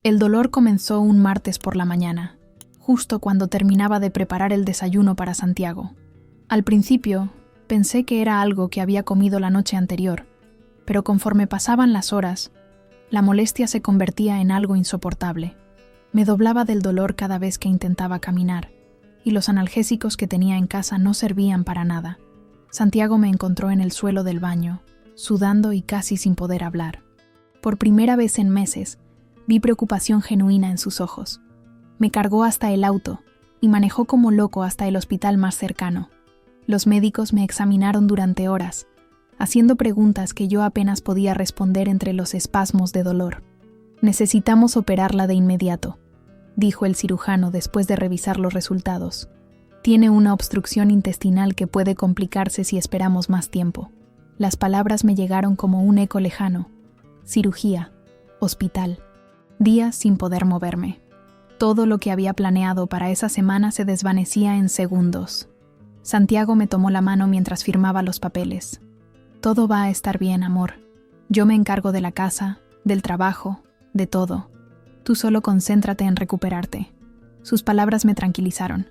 El dolor comenzó un martes por la mañana, justo cuando terminaba de preparar el desayuno para Santiago. Al principio, pensé que era algo que había comido la noche anterior, pero conforme pasaban las horas, la molestia se convertía en algo insoportable. Me doblaba del dolor cada vez que intentaba caminar, y los analgésicos que tenía en casa no servían para nada. Santiago me encontró en el suelo del baño, sudando y casi sin poder hablar. Por primera vez en meses, vi preocupación genuina en sus ojos. Me cargó hasta el auto y manejó como loco hasta el hospital más cercano. Los médicos me examinaron durante horas, haciendo preguntas que yo apenas podía responder entre los espasmos de dolor. «Necesitamos operarla de inmediato», dijo el cirujano después de revisar los resultados. «Tiene una obstrucción intestinal que puede complicarse si esperamos más tiempo». Las palabras me llegaron como un eco lejano. Cirugía, hospital, días sin poder moverme. Todo lo que había planeado para esa semana se desvanecía en segundos. Santiago me tomó la mano mientras firmaba los papeles. «Todo va a estar bien, amor. Yo me encargo de la casa, del trabajo, de todo. Tú solo concéntrate en recuperarte». Sus palabras me tranquilizaron.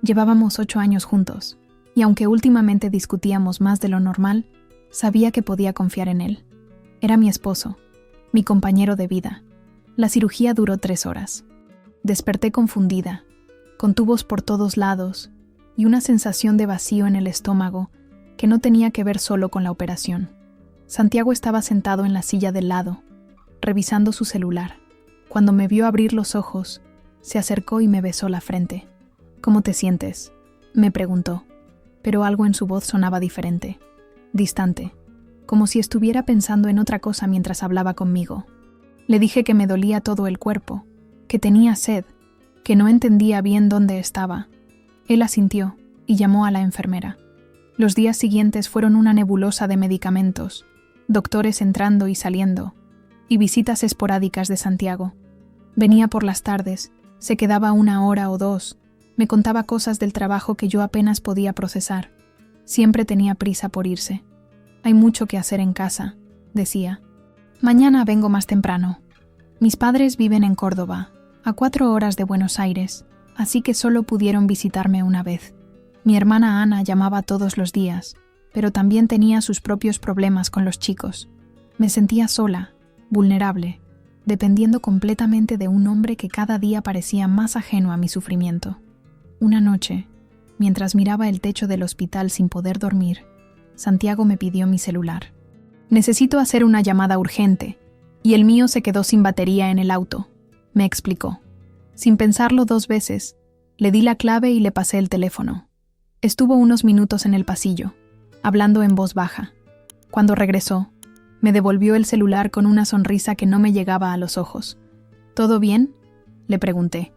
Llevábamos 8 años juntos, y aunque últimamente discutíamos más de lo normal, sabía que podía confiar en él. Era mi esposo, mi compañero de vida. La cirugía duró 3 horas. Desperté confundida, con tubos por todos lados y una sensación de vacío en el estómago que no tenía que ver solo con la operación. Santiago estaba sentado en la silla del lado, revisando su celular. Cuando me vio abrir los ojos, se acercó y me besó la frente. «¿Cómo te sientes?», me preguntó, pero algo en su voz sonaba diferente, distante, como si estuviera pensando en otra cosa mientras hablaba conmigo. Le dije que me dolía todo el cuerpo, que tenía sed, que no entendía bien dónde estaba. Él asintió y llamó a la enfermera. Los días siguientes fueron una nebulosa de medicamentos, doctores entrando y saliendo, y visitas esporádicas de Santiago. Venía por las tardes, se quedaba 1 hora o 2, me contaba cosas del trabajo que yo apenas podía procesar. Siempre tenía prisa por irse. «Hay mucho que hacer en casa», decía. «Mañana vengo más temprano. Mis padres viven en Córdoba, a 4 horas de Buenos Aires, así que solo pudieron visitarme una vez. Mi hermana Ana llamaba todos los días, pero también tenía sus propios problemas con los chicos. Me sentía sola, vulnerable, dependiendo completamente de un hombre que cada día parecía más ajeno a mi sufrimiento. Una noche, mientras miraba el techo del hospital sin poder dormir, Santiago me pidió mi celular. «Necesito hacer una llamada urgente, y el mío se quedó sin batería en el auto», me explicó. Sin pensarlo 2 veces, le di la clave y le pasé el teléfono. Estuvo unos minutos en el pasillo, hablando en voz baja. Cuando regresó, me devolvió el celular con una sonrisa que no me llegaba a los ojos. «¿Todo bien?», le pregunté.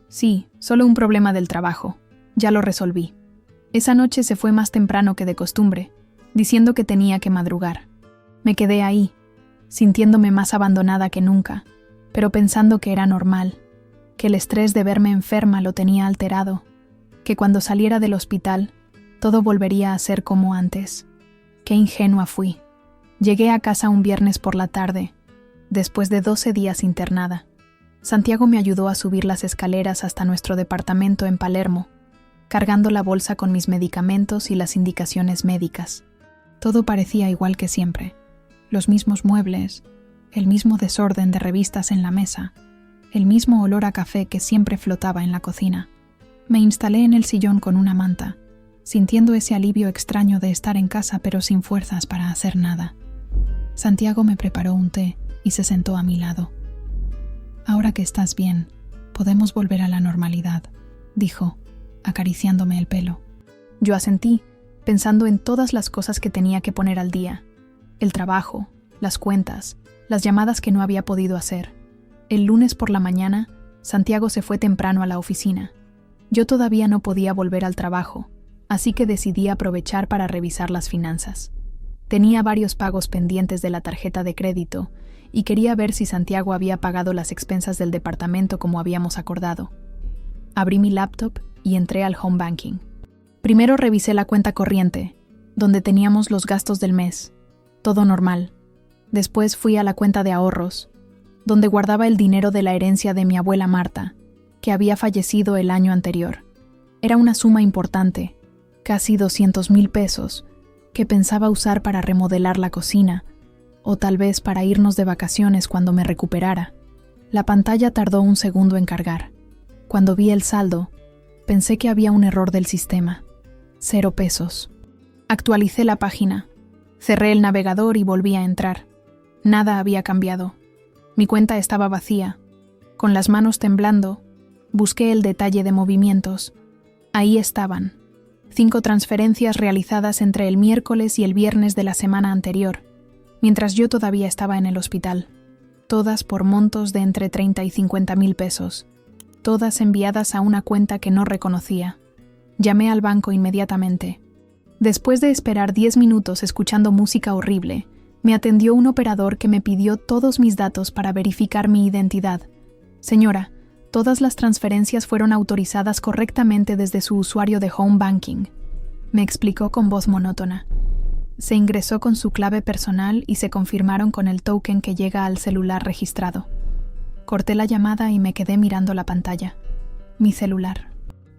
«Sí, solo un problema del trabajo. Ya lo resolví». Esa noche se fue más temprano que de costumbre, diciendo que tenía que madrugar. Me quedé ahí, sintiéndome más abandonada que nunca, pero pensando que era normal, que el estrés de verme enferma lo tenía alterado, que cuando saliera del hospital, todo volvería a ser como antes. Qué ingenua fui. Llegué a casa un viernes por la tarde, después de 12 días internada. Santiago me ayudó a subir las escaleras hasta nuestro departamento en Palermo, cargando la bolsa con mis medicamentos y las indicaciones médicas. Todo parecía igual que siempre. Los mismos muebles, el mismo desorden de revistas en la mesa, el mismo olor a café que siempre flotaba en la cocina. Me instalé en el sillón con una manta, sintiendo ese alivio extraño de estar en casa pero sin fuerzas para hacer nada. Santiago me preparó un té y se sentó a mi lado. «Ahora que estás bien, podemos volver a la normalidad», dijo, acariciándome el pelo. Yo asentí, pensando en todas las cosas que tenía que poner al día. El trabajo, las cuentas, las llamadas que no había podido hacer. El lunes por la mañana, Santiago se fue temprano a la oficina. Yo todavía no podía volver al trabajo, así que decidí aprovechar para revisar las finanzas. Tenía varios pagos pendientes de la tarjeta de crédito y quería ver si Santiago había pagado las expensas del departamento como habíamos acordado. Abrí mi laptop y entré al home banking. Primero revisé la cuenta corriente, donde teníamos los gastos del mes. Todo normal. Después fui a la cuenta de ahorros, donde guardaba el dinero de la herencia de mi abuela Marta, que había fallecido el año anterior. Era una suma importante, casi 200,000 pesos, que pensaba usar para remodelar la cocina, o tal vez para irnos de vacaciones cuando me recuperara. La pantalla tardó un segundo en cargar. Cuando vi el saldo, pensé que había un error del sistema. 0 pesos. Actualicé la página, cerré el navegador y volví a entrar. Nada había cambiado. Mi cuenta estaba vacía. Con las manos temblando, busqué el detalle de movimientos. Ahí estaban. 5 transferencias realizadas entre el miércoles y el viernes de la semana anterior, mientras yo todavía estaba en el hospital. Todas por montos de entre 30 y 50,000 pesos. Todas enviadas a una cuenta que no reconocía. Llamé al banco inmediatamente. Después de esperar 10 minutos escuchando música horrible, me atendió un operador que me pidió todos mis datos para verificar mi identidad. Señora, todas las transferencias fueron autorizadas correctamente desde su usuario de Home Banking, me explicó con voz monótona. Se ingresó con su clave personal y se confirmaron con el token que llega al celular registrado. Corté la llamada y me quedé mirando la pantalla. Mi celular.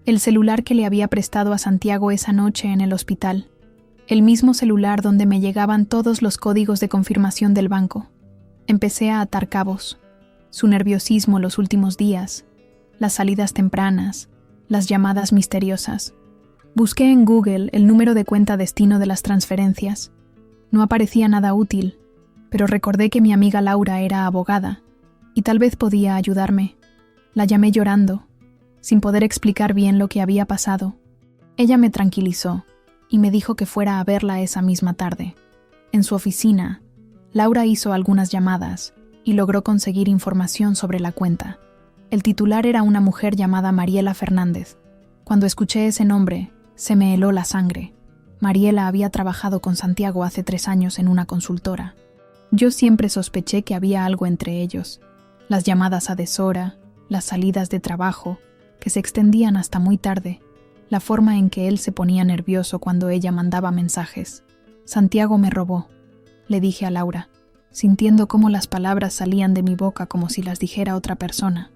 El celular que le había prestado a Santiago esa noche en el hospital. El mismo celular donde me llegaban todos los códigos de confirmación del banco. Empecé a atar cabos. Su nerviosismo los últimos días, las salidas tempranas, las llamadas misteriosas. Busqué en Google el número de cuenta destino de las transferencias. No aparecía nada útil, pero recordé que mi amiga Laura era abogada y tal vez podía ayudarme. La llamé llorando, sin poder explicar bien lo que había pasado. Ella me tranquilizó y me dijo que fuera a verla esa misma tarde. En su oficina, Laura hizo algunas llamadas y logró conseguir información sobre la cuenta. El titular era una mujer llamada Mariela Fernández. Cuando escuché ese nombre, se me heló la sangre. Mariela había trabajado con Santiago hace 3 años en una consultora. Yo siempre sospeché que había algo entre ellos. Las llamadas a deshora, las salidas de trabajo, que se extendían hasta muy tarde, la forma en que él se ponía nervioso cuando ella mandaba mensajes. Santiago me robó, le dije a Laura, sintiendo cómo las palabras salían de mi boca como si las dijera otra persona.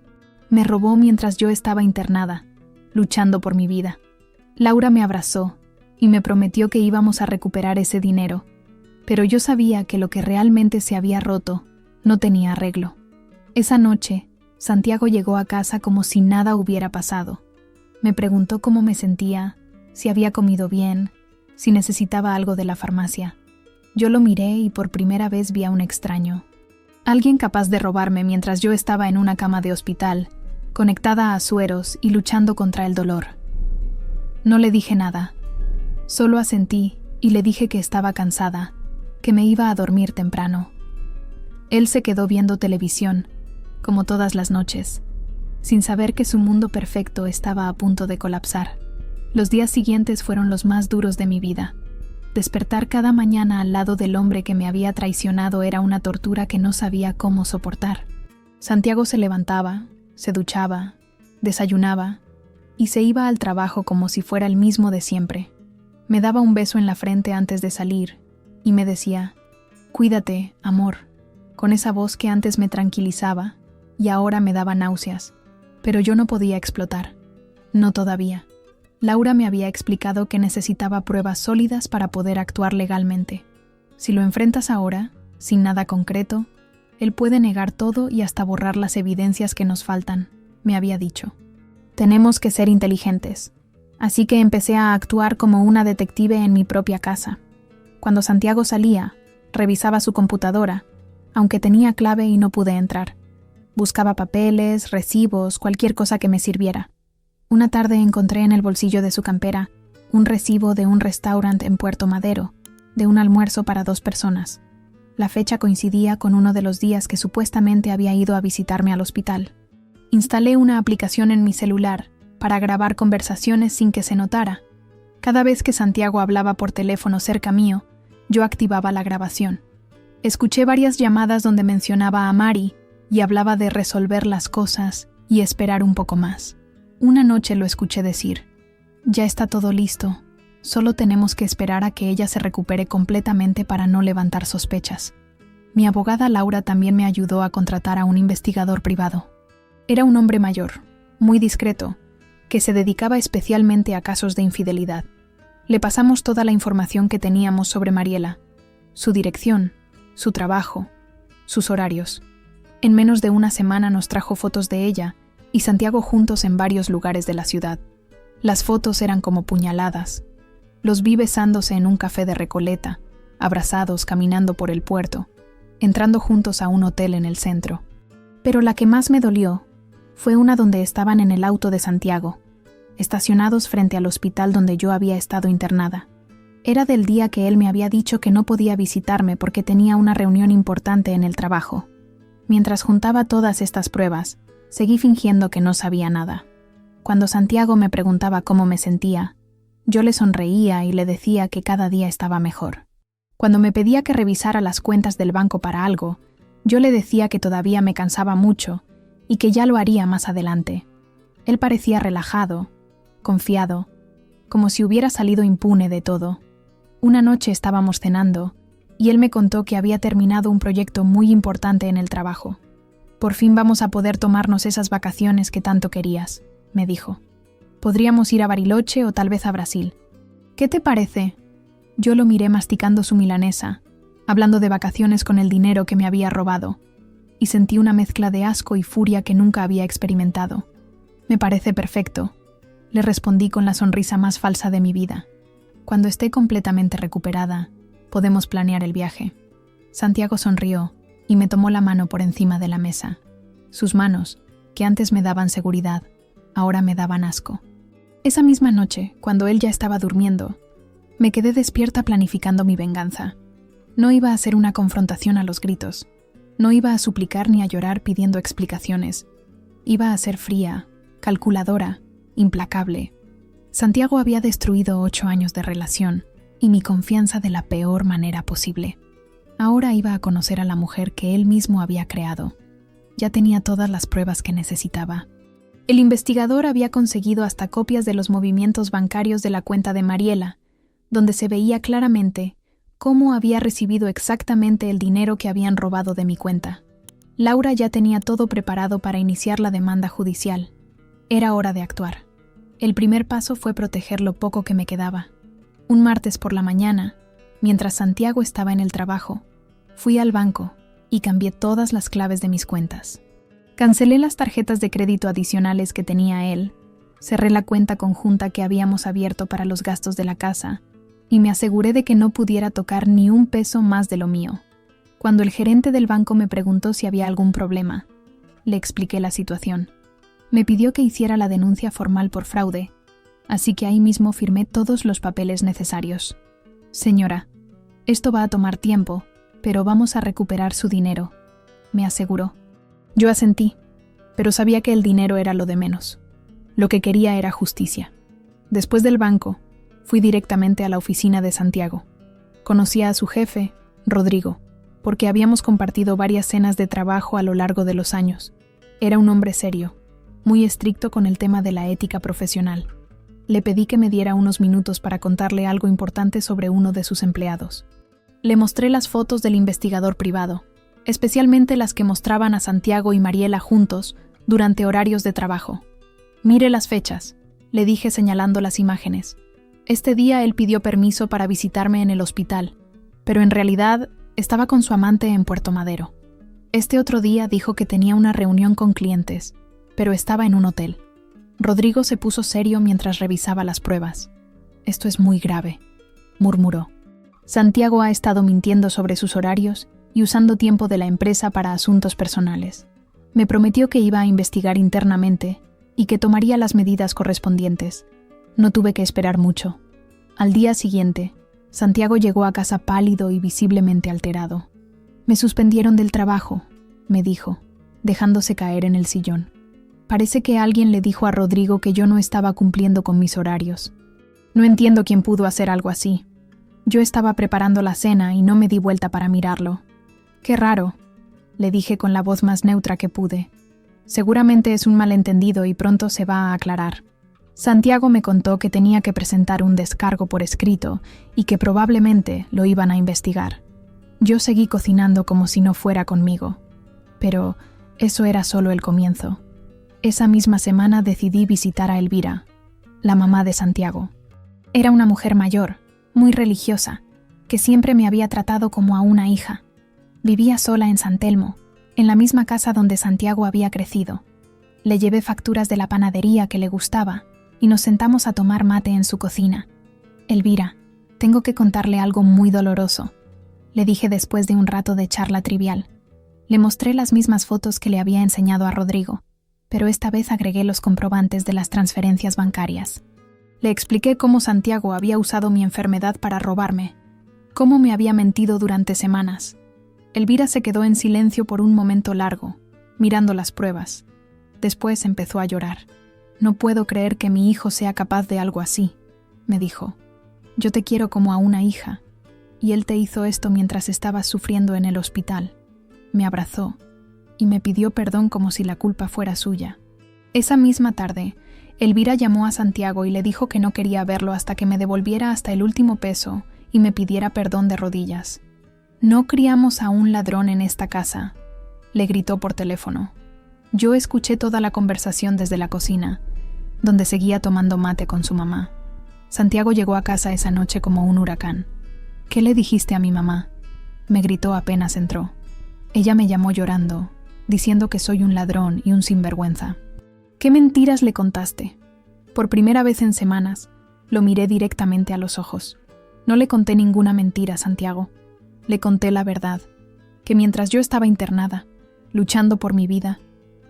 Me robó mientras yo estaba internada, luchando por mi vida. Laura me abrazó y me prometió que íbamos a recuperar ese dinero, pero yo sabía que lo que realmente se había roto no tenía arreglo. Esa noche, Santiago llegó a casa como si nada hubiera pasado. Me preguntó cómo me sentía, si había comido bien, si necesitaba algo de la farmacia. Yo lo miré y por primera vez vi a un extraño. Alguien capaz de robarme mientras yo estaba en una cama de hospital, conectada a sueros y luchando contra el dolor. No le dije nada. Solo asentí y le dije que estaba cansada, que me iba a dormir temprano. Él se quedó viendo televisión, como todas las noches, sin saber que su mundo perfecto estaba a punto de colapsar. Los días siguientes fueron los más duros de mi vida. Despertar cada mañana al lado del hombre que me había traicionado era una tortura que no sabía cómo soportar. Santiago se levantaba, se duchaba, desayunaba y se iba al trabajo como si fuera el mismo de siempre. Me daba un beso en la frente antes de salir y me decía, «Cuídate, amor», con esa voz que antes me tranquilizaba y ahora me daba náuseas. Pero yo no podía explotar. No todavía. Laura me había explicado que necesitaba pruebas sólidas para poder actuar legalmente. Si lo enfrentas ahora, sin nada concreto, él puede negar todo y hasta borrar las evidencias que nos faltan, me había dicho. Tenemos que ser inteligentes. Así que empecé a actuar como una detective en mi propia casa. Cuando Santiago salía, revisaba su computadora, aunque tenía clave y no pude entrar. Buscaba papeles, recibos, cualquier cosa que me sirviera. Una tarde encontré en el bolsillo de su campera un recibo de un restaurante en Puerto Madero, de un almuerzo para 2 personas. La fecha coincidía con uno de los días que supuestamente había ido a visitarme al hospital. Instalé una aplicación en mi celular para grabar conversaciones sin que se notara. Cada vez que Santiago hablaba por teléfono cerca mío, yo activaba la grabación. Escuché varias llamadas donde mencionaba a Mari y hablaba de resolver las cosas y esperar un poco más. Una noche lo escuché decir, «Ya está todo listo, solo tenemos que esperar a que ella se recupere completamente para no levantar sospechas». Mi abogada Laura también me ayudó a contratar a un investigador privado. Era un hombre mayor, muy discreto, que se dedicaba especialmente a casos de infidelidad. Le pasamos toda la información que teníamos sobre Mariela, su dirección, su trabajo, sus horarios. En menos de una semana nos trajo fotos de ella y Santiago juntos en varios lugares de la ciudad. Las fotos eran como puñaladas. Los vi besándose en un café de Recoleta, abrazados caminando por el puerto, entrando juntos a un hotel en el centro. Pero la que más me dolió fue una donde estaban en el auto de Santiago, estacionados frente al hospital donde yo había estado internada. Era del día que él me había dicho que no podía visitarme porque tenía una reunión importante en el trabajo. Mientras juntaba todas estas pruebas, seguí fingiendo que no sabía nada. Cuando Santiago me preguntaba cómo me sentía, yo le sonreía y le decía que cada día estaba mejor. Cuando me pedía que revisara las cuentas del banco para algo, yo le decía que todavía me cansaba mucho y que ya lo haría más adelante. Él parecía relajado, confiado, como si hubiera salido impune de todo. Una noche estábamos cenando y él me contó que había terminado un proyecto muy importante en el trabajo. «Por fin vamos a poder tomarnos esas vacaciones que tanto querías», me dijo. «Podríamos ir a Bariloche o tal vez a Brasil. ¿Qué te parece?» Yo lo miré masticando su milanesa, hablando de vacaciones con el dinero que me había robado, y sentí una mezcla de asco y furia que nunca había experimentado. «Me parece perfecto», le respondí con la sonrisa más falsa de mi vida. «Cuando esté completamente recuperada, podemos planear el viaje». Santiago sonrió y me tomó la mano por encima de la mesa. Sus manos, que antes me daban seguridad, ahora me daban asco. Esa misma noche, cuando él ya estaba durmiendo, me quedé despierta planificando mi venganza. No iba a hacer una confrontación a los gritos. No iba a suplicar ni a llorar pidiendo explicaciones. Iba a ser fría, calculadora, implacable. Santiago había destruido 8 años de relación y mi confianza de la peor manera posible. Ahora iba a conocer a la mujer que él mismo había creado. Ya tenía todas las pruebas que necesitaba. El investigador había conseguido hasta copias de los movimientos bancarios de la cuenta de Mariela, donde se veía claramente cómo había recibido exactamente el dinero que habían robado de mi cuenta. Laura ya tenía todo preparado para iniciar la demanda judicial. Era hora de actuar. El primer paso fue proteger lo poco que me quedaba. Un martes por la mañana, mientras Santiago estaba en el trabajo, fui al banco y cambié todas las claves de mis cuentas. Cancelé las tarjetas de crédito adicionales que tenía él, cerré la cuenta conjunta que habíamos abierto para los gastos de la casa y me aseguré de que no pudiera tocar ni un peso más de lo mío. Cuando el gerente del banco me preguntó si había algún problema, le expliqué la situación. Me pidió que hiciera la denuncia formal por fraude, así que ahí mismo firmé todos los papeles necesarios. «Señora, esto va a tomar tiempo, pero vamos a recuperar su dinero», me aseguró. Yo asentí, pero sabía que el dinero era lo de menos. Lo que quería era justicia. Después del banco, fui directamente a la oficina de Santiago. Conocía a su jefe, Rodrigo, porque habíamos compartido varias cenas de trabajo a lo largo de los años. Era un hombre serio, muy estricto con el tema de la ética profesional. Le pedí que me diera unos minutos para contarle algo importante sobre uno de sus empleados. Le mostré las fotos del investigador privado, especialmente las que mostraban a Santiago y Mariela juntos durante horarios de trabajo. «Mire las fechas», le dije señalando las imágenes. Este día él pidió permiso para visitarme en el hospital, pero en realidad estaba con su amante en Puerto Madero. Este otro día dijo que tenía una reunión con clientes, pero estaba en un hotel. Rodrigo se puso serio mientras revisaba las pruebas. «Esto es muy grave», murmuró. «Santiago ha estado mintiendo sobre sus horarios y usando tiempo de la empresa para asuntos personales. Me prometió que iba a investigar internamente y que tomaría las medidas correspondientes. No tuve que esperar mucho. Al día siguiente, Santiago llegó a casa pálido y visiblemente alterado. «Me suspendieron del trabajo», me dijo, dejándose caer en el sillón. «Parece que alguien le dijo a Rodrigo que yo no estaba cumpliendo con mis horarios. No entiendo quién pudo hacer algo así. Yo estaba preparando la cena y no me di vuelta para mirarlo». «Qué raro», le dije con la voz más neutra que pude. «Seguramente es un malentendido y pronto se va a aclarar». Santiago me contó que tenía que presentar un descargo por escrito y que probablemente lo iban a investigar. Yo seguí cocinando como si no fuera conmigo, pero eso era solo el comienzo. Esa misma semana decidí visitar a Elvira, la mamá de Santiago. Era una mujer mayor, muy religiosa, que siempre me había tratado como a una hija. Vivía sola en San Telmo, en la misma casa donde Santiago había crecido. Le llevé facturas de la panadería que le gustaba y nos sentamos a tomar mate en su cocina. Elvira, tengo que contarle algo muy doloroso, le dije después de un rato de charla trivial. Le mostré las mismas fotos que le había enseñado a Rodrigo, pero esta vez agregué los comprobantes de las transferencias bancarias. Le expliqué cómo Santiago había usado mi enfermedad para robarme, cómo me había mentido durante semanas. Elvira se quedó en silencio por un momento largo, mirando las pruebas. Después empezó a llorar. No puedo creer que mi hijo sea capaz de algo así, me dijo. Yo te quiero como a una hija, y él te hizo esto mientras estabas sufriendo en el hospital. Me abrazó y me pidió perdón como si la culpa fuera suya. Esa misma tarde, Elvira llamó a Santiago y le dijo que no quería verlo hasta que me devolviera hasta el último peso y me pidiera perdón de rodillas. No criamos a un ladrón en esta casa, le gritó por teléfono. Yo escuché toda la conversación desde la cocina, donde seguía tomando mate con su mamá. Santiago llegó a casa esa noche como un huracán. ¿Qué le dijiste a mi mamá?, me gritó apenas entró. Ella me llamó llorando, diciendo que soy un ladrón y un sinvergüenza. ¿Qué mentiras le contaste? Por primera vez en semanas, lo miré directamente a los ojos. No le conté ninguna mentira, Santiago. Le conté la verdad, que mientras yo estaba internada, luchando por mi vida,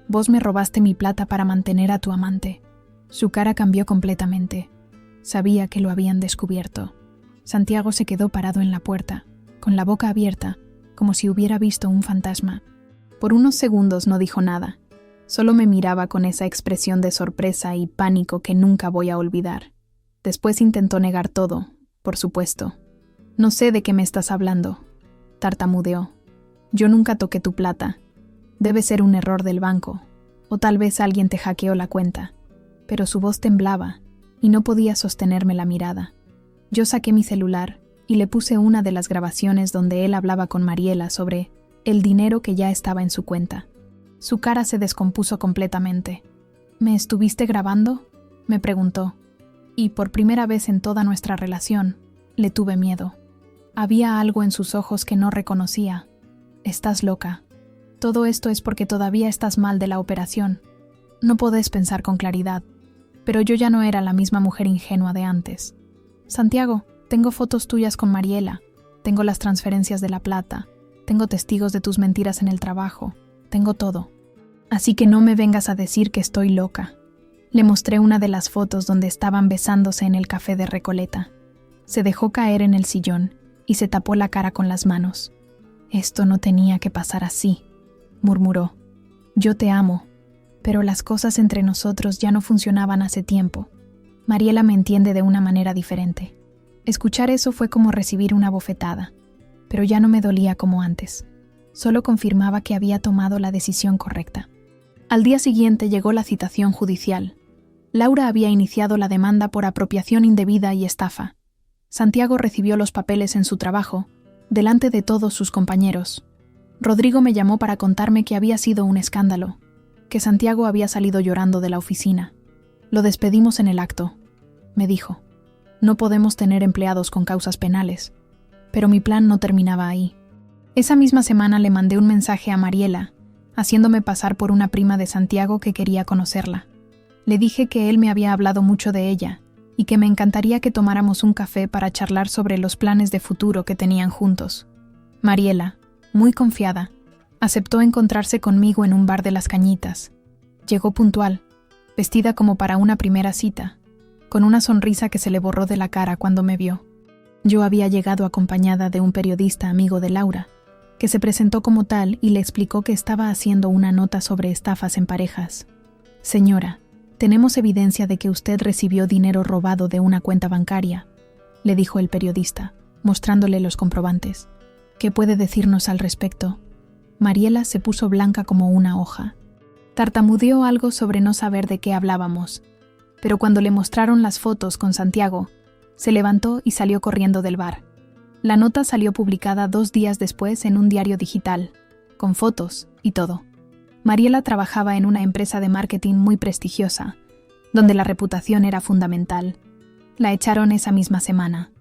vos me robaste mi plata para mantener a tu amante. Su cara cambió completamente. Sabía que lo habían descubierto. Santiago se quedó parado en la puerta, con la boca abierta, como si hubiera visto un fantasma. Por unos segundos no dijo nada. Solo me miraba con esa expresión de sorpresa y pánico que nunca voy a olvidar. Después intentó negar todo, por supuesto. No sé de qué me estás hablando, tartamudeó. Yo nunca toqué tu plata. Debe ser un error del banco, o tal vez alguien te hackeó la cuenta. Pero su voz temblaba y no podía sostenerme la mirada. Yo saqué mi celular y le puse una de las grabaciones donde él hablaba con Mariela sobre el dinero que ya estaba en su cuenta. Su cara se descompuso completamente. ¿Me estuviste grabando?, me preguntó. Y por primera vez en toda nuestra relación, le tuve miedo. Había algo en sus ojos que no reconocía. Estás loca. Todo esto es porque todavía estás mal de la operación. No podés pensar con claridad. Pero yo ya no era la misma mujer ingenua de antes. Santiago, tengo fotos tuyas con Mariela. Tengo las transferencias de la plata. Tengo testigos de tus mentiras en el trabajo. Tengo todo. Así que no me vengas a decir que estoy loca. Le mostré una de las fotos donde estaban besándose en el café de Recoleta. Se dejó caer en el sillón y se tapó la cara con las manos. Esto no tenía que pasar así, murmuró. Yo te amo, pero las cosas entre nosotros ya no funcionaban hace tiempo. Mariela me entiende de una manera diferente. Escuchar eso fue como recibir una bofetada, pero ya no me dolía como antes. Solo confirmaba que había tomado la decisión correcta. Al día siguiente llegó la citación judicial. Laura había iniciado la demanda por apropiación indebida y estafa. Santiago recibió los papeles en su trabajo, delante de todos sus compañeros. Rodrigo me llamó para contarme que había sido un escándalo, que Santiago había salido llorando de la oficina. Lo despedimos en el acto, me dijo. No podemos tener empleados con causas penales. Pero mi plan no terminaba ahí. Esa misma semana le mandé un mensaje a Mariela, haciéndome pasar por una prima de Santiago que quería conocerla. Le dije que él me había hablado mucho de ella y que me encantaría que tomáramos un café para charlar sobre los planes de futuro que tenían juntos. Mariela, muy confiada, aceptó encontrarse conmigo en un bar de Las Cañitas. Llegó puntual, vestida como para una primera cita, con una sonrisa que se le borró de la cara cuando me vio. Yo había llegado acompañada de un periodista amigo de Laura, que se presentó como tal y le explicó que estaba haciendo una nota sobre estafas en parejas. Señora, tenemos evidencia de que usted recibió dinero robado de una cuenta bancaria, le dijo el periodista, mostrándole los comprobantes. ¿Qué puede decirnos al respecto? Mariela se puso blanca como una hoja. Tartamudeó algo sobre no saber de qué hablábamos, pero cuando le mostraron las fotos con Santiago, se levantó y salió corriendo del bar. La nota salió publicada 2 días después en un diario digital, con fotos y todo. Mariela trabajaba en una empresa de marketing muy prestigiosa, donde la reputación era fundamental. La echaron esa misma semana.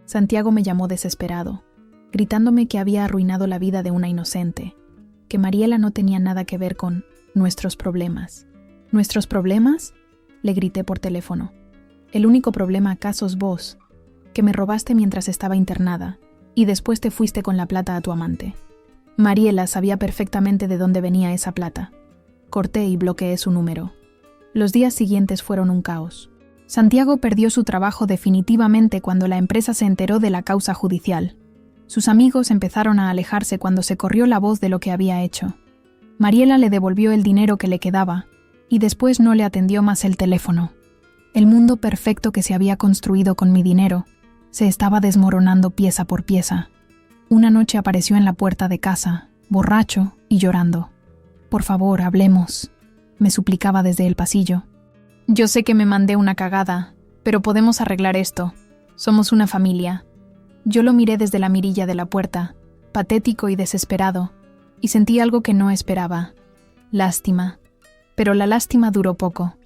Santiago me llamó desesperado, gritándome que había arruinado la vida de una inocente, que Mariela no tenía nada que ver con nuestros problemas. ¿Nuestros problemas?, le grité por teléfono. El único problema acá sos vos, que me robaste mientras estaba internada, y después te fuiste con la plata a tu amante. Mariela sabía perfectamente de dónde venía esa plata. Corté y bloqueé su número. Los días siguientes fueron un caos. Santiago perdió su trabajo definitivamente cuando la empresa se enteró de la causa judicial. Sus amigos empezaron a alejarse cuando se corrió la voz de lo que había hecho. Mariela le devolvió el dinero que le quedaba, y después no le atendió más el teléfono. El mundo perfecto que se había construido con mi dinero se estaba desmoronando pieza por pieza. Una noche apareció en la puerta de casa, borracho y llorando. «Por favor, hablemos», me suplicaba desde el pasillo. «Yo sé que me mandé una cagada, pero podemos arreglar esto. Somos una familia». Yo lo miré desde la mirilla de la puerta, patético y desesperado, y sentí algo que no esperaba. Lástima. Pero la lástima duró poco.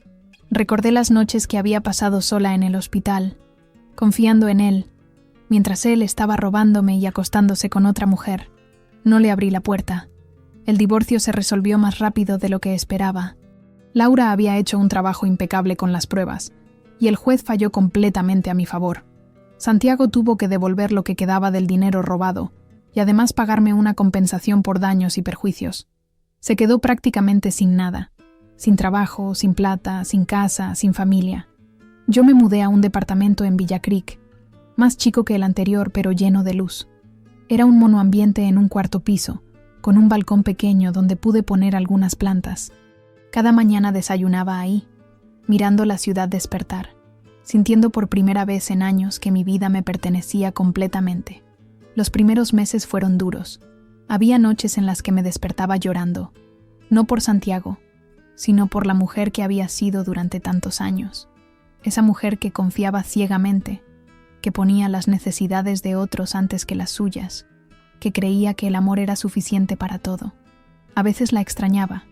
Recordé las noches que había pasado sola en el hospital, confiando en él, mientras él estaba robándome y acostándose con otra mujer. No le abrí la puerta. El divorcio se resolvió más rápido de lo que esperaba. Laura había hecho un trabajo impecable con las pruebas, y el juez falló completamente a mi favor. Santiago tuvo que devolver lo que quedaba del dinero robado, y además pagarme una compensación por daños y perjuicios. Se quedó prácticamente sin nada. Sin trabajo, sin plata, sin casa, sin familia. Yo me mudé a un departamento en Villa Creek, más chico que el anterior pero lleno de luz. Era un monoambiente en un 4º piso, con un balcón pequeño donde pude poner algunas plantas. Cada mañana desayunaba ahí, mirando la ciudad despertar, sintiendo por primera vez en años que mi vida me pertenecía completamente. Los primeros meses fueron duros. Había noches en las que me despertaba llorando, no por Santiago, sino por la mujer que había sido durante tantos años. Esa mujer que confiaba ciegamente, que ponía las necesidades de otros antes que las suyas, que creía que el amor era suficiente para todo. A veces la extrañaba,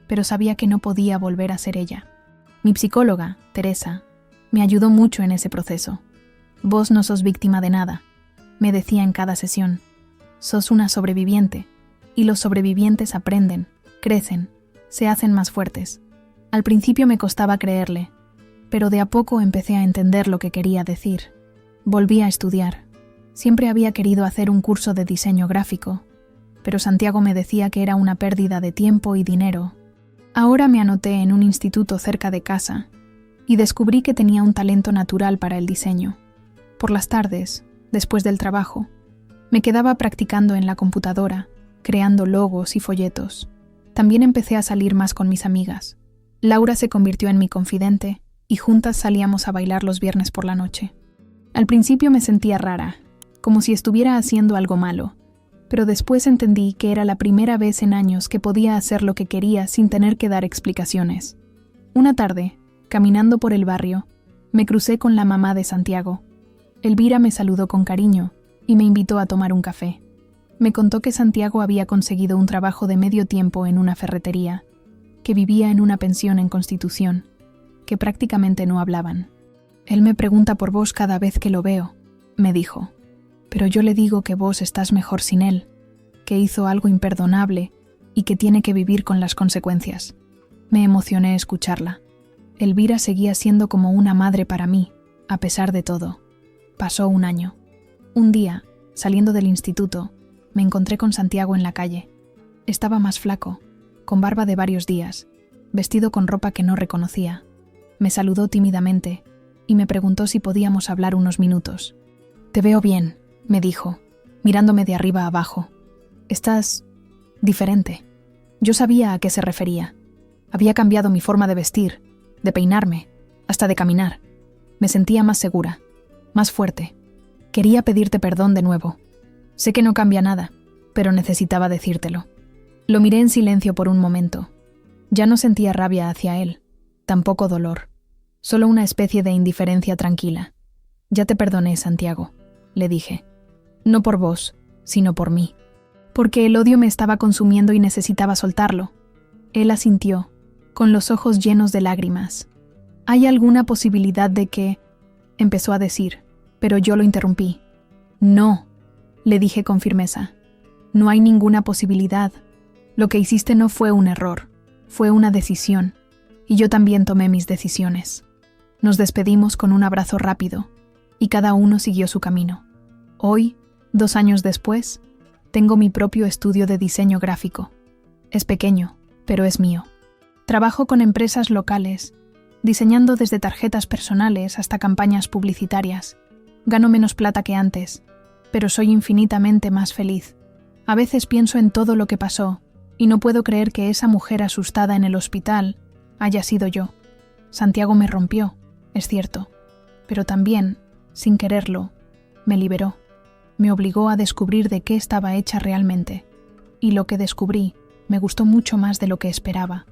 pero sabía que no podía volver a ser ella. Mi psicóloga, Teresa, me ayudó mucho en ese proceso. «Vos no sos víctima de nada», me decía en cada sesión. «Sos una sobreviviente, y los sobrevivientes aprenden, crecen, se hacen más fuertes». Al principio me costaba creerle, pero de a poco empecé a entender lo que quería decir. Volví a estudiar. Siempre había querido hacer un curso de diseño gráfico, pero Santiago me decía que era una pérdida de tiempo y dinero. Ahora me anoté en un instituto cerca de casa y descubrí que tenía un talento natural para el diseño. Por las tardes, después del trabajo, me quedaba practicando en la computadora, creando logos y folletos. También empecé a salir más con mis amigas. Laura se convirtió en mi confidente y juntas salíamos a bailar los viernes por la noche. Al principio me sentía rara, como si estuviera haciendo algo malo, pero después entendí que era la primera vez en años que podía hacer lo que quería sin tener que dar explicaciones. Una tarde, caminando por el barrio, me crucé con la mamá de Santiago. Elvira me saludó con cariño y me invitó a tomar un café. Me contó que Santiago había conseguido un trabajo de medio tiempo en una ferretería, que vivía en una pensión en Constitución, que prácticamente no hablaban. «Él me pregunta por vos cada vez que lo veo», me dijo, «pero yo le digo que vos estás mejor sin él, que hizo algo imperdonable y que tiene que vivir con las consecuencias». Me emocioné escucharla. Elvira seguía siendo como una madre para mí, a pesar de todo. Pasó un año. Un día, saliendo del instituto, me encontré con Santiago en la calle. Estaba más flaco, con barba de varios días, vestido con ropa que no reconocía. Me saludó tímidamente y me preguntó si podíamos hablar unos minutos. «Te veo bien», me dijo, mirándome de arriba a abajo. «Estás diferente». Yo sabía a qué se refería. Había cambiado mi forma de vestir, de peinarme, hasta de caminar. Me sentía más segura, más fuerte. Quería pedirte perdón de nuevo. Sé que no cambia nada, pero necesitaba decírtelo. Lo miré en silencio por un momento. Ya no sentía rabia hacia él, tampoco dolor, solo una especie de indiferencia tranquila. «Ya te perdoné, Santiago», le dije. No por vos, sino por mí. Porque el odio me estaba consumiendo y necesitaba soltarlo. Él asintió, con los ojos llenos de lágrimas. ¿Hay alguna posibilidad de que...? Empezó a decir, pero yo lo interrumpí. No, le dije con firmeza. No hay ninguna posibilidad. Lo que hiciste no fue un error, fue una decisión. Y yo también tomé mis decisiones. Nos despedimos con un abrazo rápido, y cada uno siguió su camino. Hoy, 2 años después, tengo mi propio estudio de diseño gráfico. Es pequeño, pero es mío. Trabajo con empresas locales, diseñando desde tarjetas personales hasta campañas publicitarias. Gano menos plata que antes, pero soy infinitamente más feliz. A veces pienso en todo lo que pasó, y no puedo creer que esa mujer asustada en el hospital haya sido yo. Santiago me rompió, es cierto, pero también, sin quererlo, me liberó. Me obligó a descubrir de qué estaba hecha realmente, y lo que descubrí me gustó mucho más de lo que esperaba.